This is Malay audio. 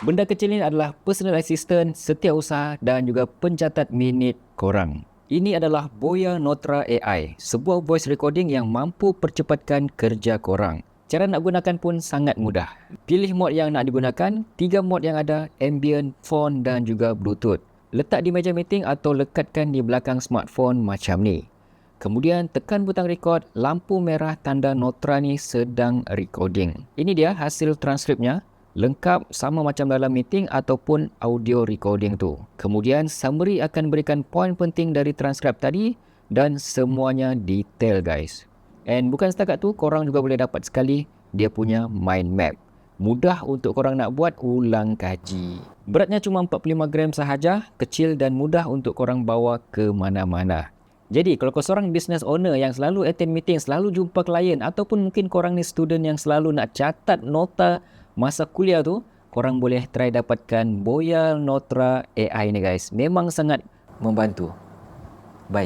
Benda kecil ini adalah personal assistant, setiausaha dan juga pencatat minit korang. Ini adalah Boya Notra AI, sebuah voice recording yang mampu percepatkan kerja korang. Cara nak gunakan pun sangat mudah. Pilih mod yang nak digunakan, 3 mod yang ada, ambient, phone dan juga bluetooth. Letak di meja meeting atau lekatkan di belakang smartphone macam ni. Kemudian tekan butang record, lampu merah tanda Notra ni sedang recording. Ini dia hasil transkripnya. Lengkap sama macam dalam meeting ataupun audio recording tu. Kemudian summary akan berikan poin penting dari transkrip tadi dan semuanya detail guys. And bukan setakat tu, korang juga boleh dapat sekali dia punya mind map. Mudah untuk korang nak buat ulang kaji. Beratnya cuma 45 gram sahaja, kecil dan mudah untuk korang bawa ke mana-mana. Jadi kalau korang seorang business owner yang selalu attend meeting, selalu jumpa klien ataupun mungkin korang ni student yang selalu nak catat nota masa kuliah tu, korang boleh try dapatkan Boya Notra AI ni guys. Memang sangat membantu.